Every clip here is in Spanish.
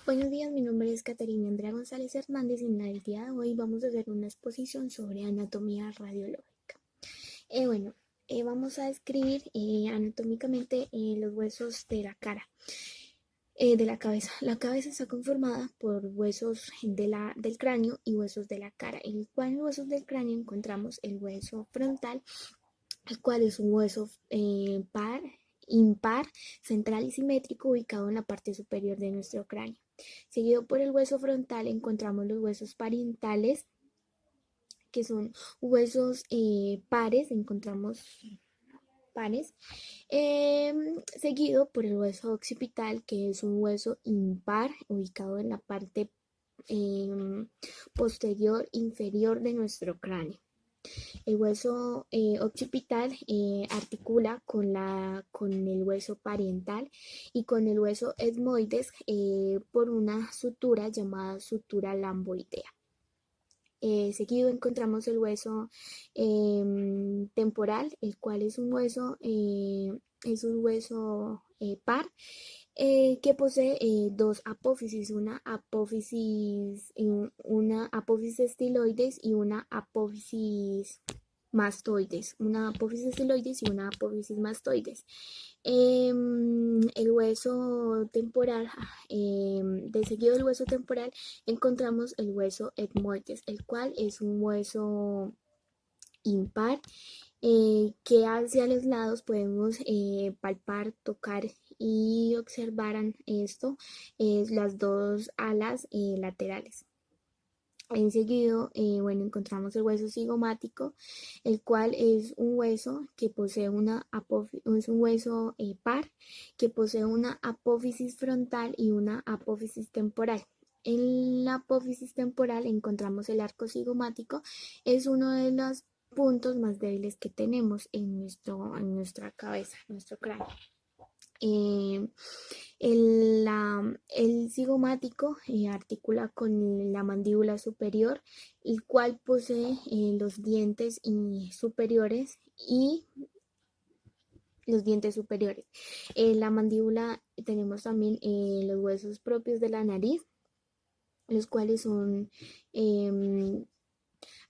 Buenos días, mi nombre es Caterina Andrea González Hernández y en el día de hoy vamos a hacer una exposición sobre anatomía radiológica. Bueno, vamos a describir anatómicamente los huesos de la cara, de la cabeza. La cabeza está conformada por huesos del cráneo y huesos de la cara. En el cual huesos del cráneo encontramos el hueso frontal, el cual es un hueso impar, central y simétrico ubicado en la parte superior de nuestro cráneo. Seguido por el hueso frontal encontramos los huesos parietales, que son huesos pares, encontramos pares, seguido por el hueso occipital, que es un hueso impar ubicado en la parte posterior inferior de nuestro cráneo. El hueso occipital articula con el hueso parietal y con el hueso etmoides por una sutura llamada sutura lamboidea. Seguido encontramos el hueso temporal, el cual es un hueso par que posee dos apófisis, una apófisis estiloides y una apófisis mastoides, El hueso temporal, de seguido del hueso temporal, encontramos el hueso etmoides, el cual es un hueso impar que hacia los lados podemos palpar, tocar y observar las dos alas laterales. En seguido, encontramos el hueso cigomático, el cual es un hueso que posee es un hueso par que posee una apófisis frontal y una apófisis temporal. En la apófisis temporal encontramos el arco cigomático, es uno de los puntos más débiles que tenemos en nuestra cabeza, en nuestro cráneo. Eh, el cigomático articula con la mandíbula superior, el cual posee los dientes superiores y los dientes superiores. En la mandíbula tenemos también los huesos propios de la nariz, los cuales son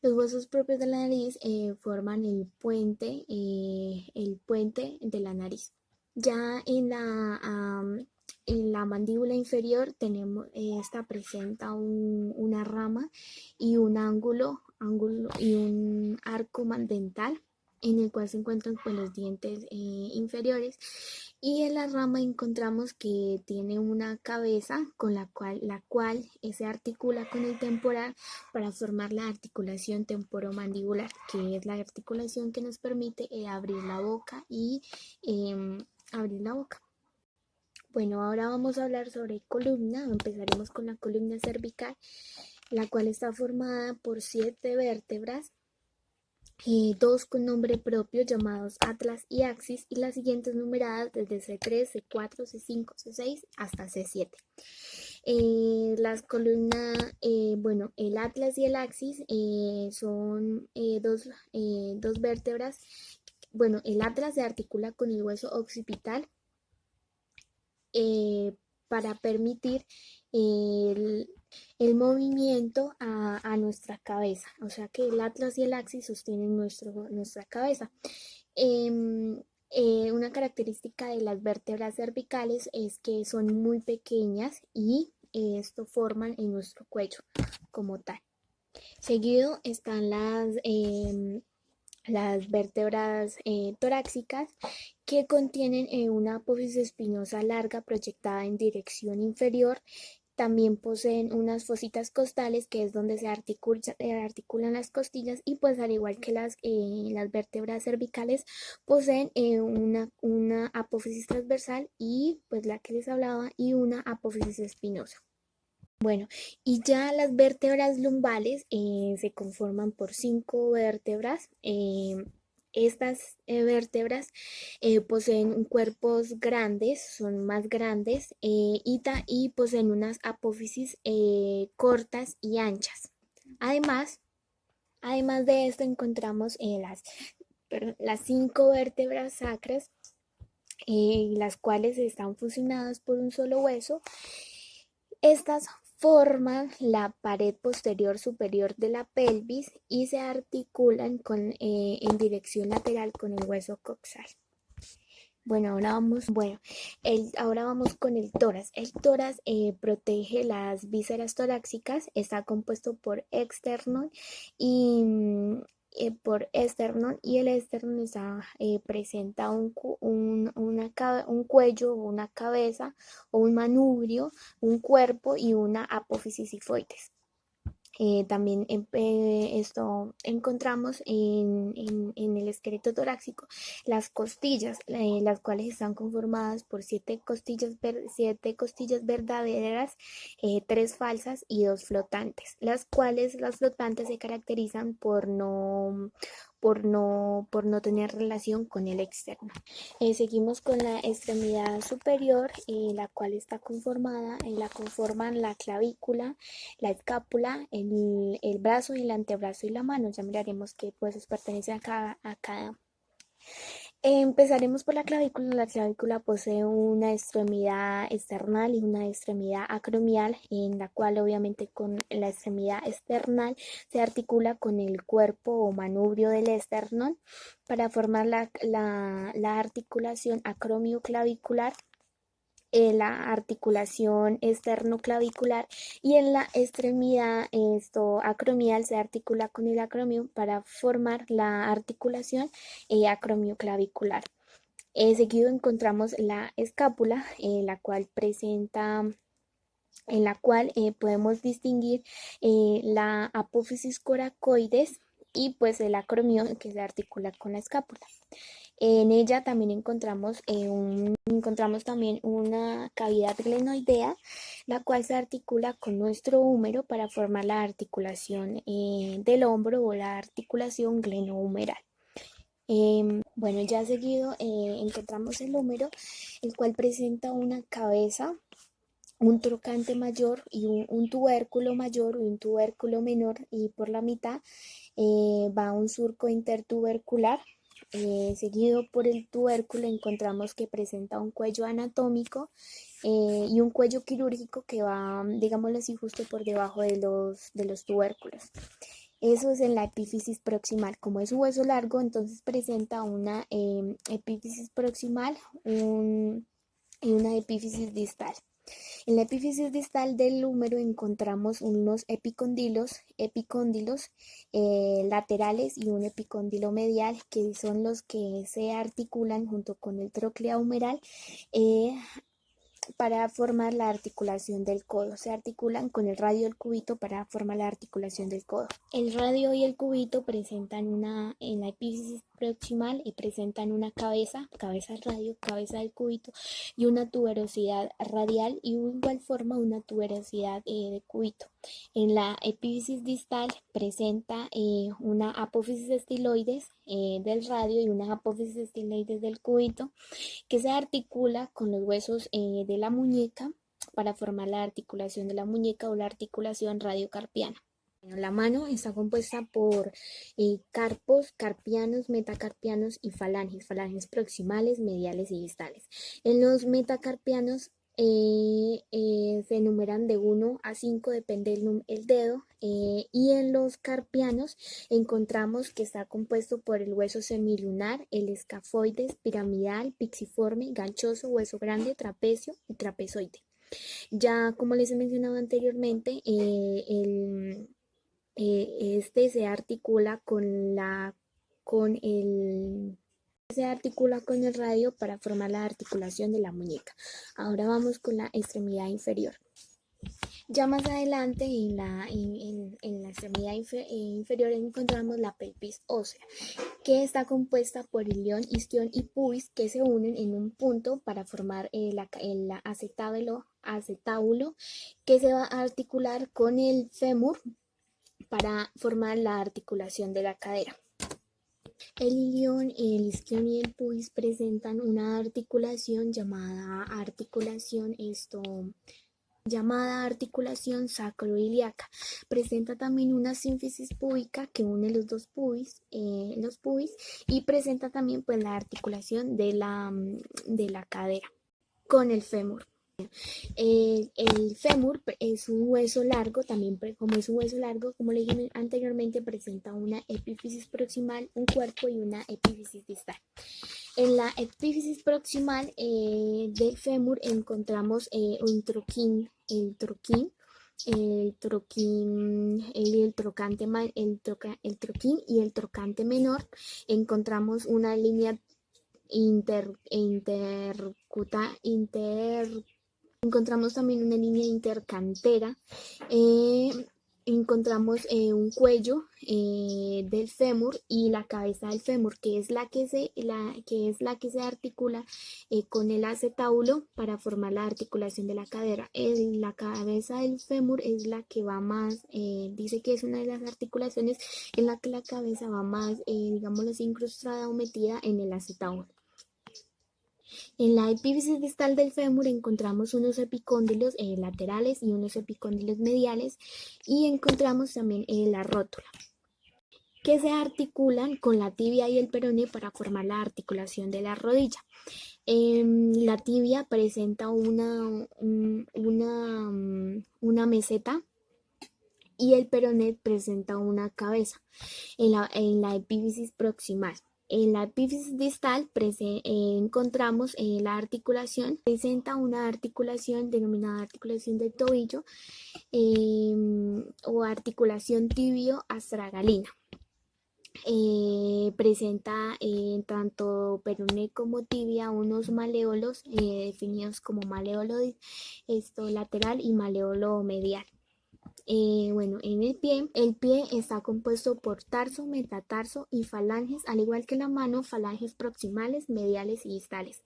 los huesos propios de la nariz forman el puente de la nariz. Ya en la mandíbula inferior tenemos, esta presenta una rama y un ángulo y un arco dental en el cual se encuentran pues, los dientes inferiores, y en la rama encontramos que tiene una cabeza con la cual se articula con el temporal para formar la articulación temporomandibular, que es la articulación que nos permite abrir la boca y abrir la boca. Bueno, ahora vamos a hablar sobre columna. Empezaremos con la columna cervical, la cual está formada por 7 vértebras, dos con nombre propio llamados atlas y axis, y las siguientes numeradas desde C3, C4, C5, C6 hasta C7. Las columnas, el atlas y el axis son dos vértebras. Bueno, el atlas se articula con el hueso occipital para permitir el, el movimiento a nuestra cabeza. O sea que el atlas y el axis sostienen nuestra cabeza. Una característica de las vértebras cervicales es que son muy pequeñas y esto forman en nuestro cuello como tal. Seguido están las vértebras torácicas, que contienen una apófisis espinosa larga proyectada en dirección inferior. También poseen unas fositas costales, que es donde se articulan las costillas, y pues al igual que las vértebras cervicales poseen una apófisis transversal y pues la que les hablaba, y una apófisis espinosa. Bueno, y ya las vértebras lumbales se conforman por 5 vértebras. Estas vértebras poseen cuerpos grandes, son más grandes, y poseen unas apófisis cortas y anchas. Además de esto encontramos las 5 vértebras sacras, las cuales están fusionadas por un solo hueso, Estas forman la pared posterior superior de la pelvis y se articulan en dirección lateral con el hueso coxal. Bueno, ahora vamos con el tórax. El tórax protege las vísceras torácicas, está compuesto por externo y el externo presenta un cuello, una cabeza o un manubrio, un cuerpo y una apófisis sifoides. También esto encontramos en el esqueleto torácico las costillas, las cuales están conformadas por siete costillas verdaderas, 3 falsas y 2 flotantes, las cuales las flotantes se caracterizan por no tener relación con el externo. Seguimos con la extremidad superior, la conforman la clavícula, la escápula, el brazo, el antebrazo y la mano. Ya miraremos qué pues pertenece a cada. Empezaremos por la clavícula. La clavícula posee una extremidad external y una extremidad acromial, en la cual obviamente con la extremidad external se articula con el cuerpo o manubrio del esternón para formar la articulación acromioclavicular, la articulación esternoclavicular, y en la extremidad acromial se articula con el acromio para formar la articulación acromioclavicular. Seguido encontramos la escápula, en la cual podemos distinguir la apófisis coracoides y pues el acromio, que se articula con la escápula. En ella también encontramos también una cavidad glenoidea, la cual se articula con nuestro húmero para formar la articulación del hombro o la articulación glenohumeral. Bueno, ya seguido encontramos el húmero, el cual presenta una cabeza, un trocante mayor y un tubérculo mayor y un tubérculo menor, y por la mitad va un surco intertubercular. Seguido por el tubérculo encontramos que presenta un cuello anatómico y un cuello quirúrgico que va, digámoslo así, justo por debajo de los tubérculos. Eso es en la epífisis proximal. Como es un hueso largo, entonces presenta una epífisis proximal y una epífisis distal. En la epífisis distal del húmero encontramos unos epicóndilos laterales y un epicóndilo medial, que son los que se articulan junto con el tróclea humeral para formar la articulación del codo. Se articulan con el radio y el cúbito para formar la articulación del codo. El radio y el cúbito en la epífisis proximal y presentan una cabeza del radio, cabeza del cúbito y una tuberosidad radial, y de igual forma una tuberosidad de cúbito. En la epífisis distal presenta una apófisis estiloides del radio y una apófisis estiloides del cúbito, que se articula con los huesos de la muñeca para formar la articulación de la muñeca o la articulación radiocarpiana. La mano está compuesta por carpos, carpianos, metacarpianos y falanges proximales, mediales y distales. En los metacarpianos se enumeran de 1 a 5, depende el dedo, y en los carpianos encontramos que está compuesto por el hueso semilunar, el escafoides, piramidal, pixiforme, ganchoso, hueso grande, trapecio y trapezoide. Ya como les he mencionado anteriormente, este se articula con el radio para formar la articulación de la muñeca. Ahora vamos con la extremidad inferior. Ya más adelante en la extremidad inferior encontramos la pelvis ósea, que está compuesta por ilión, isquion y pubis, que se unen en un punto para formar el acetábulo, que se va a articular con el fémur para formar la articulación de la cadera. El ilión, el isquion y el pubis presentan una articulación llamada articulación sacroiliaca. Presenta también una sínfisis púbica que une los pubis, y presenta también pues la articulación de la cadera con el fémur. El fémur es un hueso largo, también como es un hueso largo, como le dije anteriormente, presenta una epífisis proximal, un cuerpo y una epífisis distal. En la epífisis proximal del fémur encontramos un troquín, el troquín y el trocante menor. Encontramos una línea encontramos también una línea intercantera. eh, Encontramos un cuello del fémur y la cabeza del fémur, que es la que se articula con el acetábulo para formar la articulación de la cadera. La cabeza del fémur es la que va más, dice que es una de las articulaciones en la que la cabeza va más, digámoslo así, incrustada o metida en el acetábulo. En la epífisis distal del fémur encontramos unos epicóndilos laterales y unos epicóndilos mediales, y encontramos también la rótula, que se articulan con la tibia y el peroné para formar la articulación de la rodilla. La tibia presenta una meseta y el peroné presenta una cabeza en la epífisis proximal. En la epífisis distal encontramos la articulación, presenta una articulación denominada articulación del tobillo o articulación tibio-astragalina. Presenta tanto peroné como tibia unos maleolos definidos como maleolo lateral y maleolo medial. Bueno, en el pie está compuesto por tarso, metatarso y falanges, al igual que la mano, falanges proximales, mediales y distales.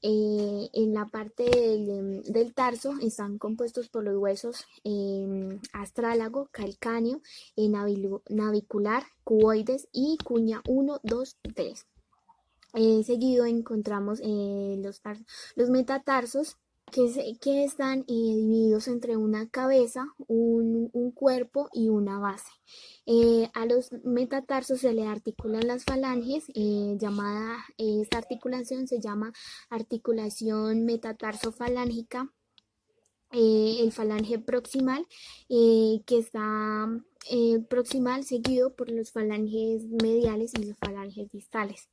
En la parte del tarso están compuestos por los huesos astrálago, calcáneo, navicular, cuboides y cuña 1, 2 y 3. Seguido encontramos los metatarsos, que están divididos entre una cabeza, un cuerpo y una base. A los metatarsos se le articulan las falanges, esta articulación se llama articulación metatarso-falángica. El falange proximal, que está proximal seguido por los falanges mediales y los falanges distales.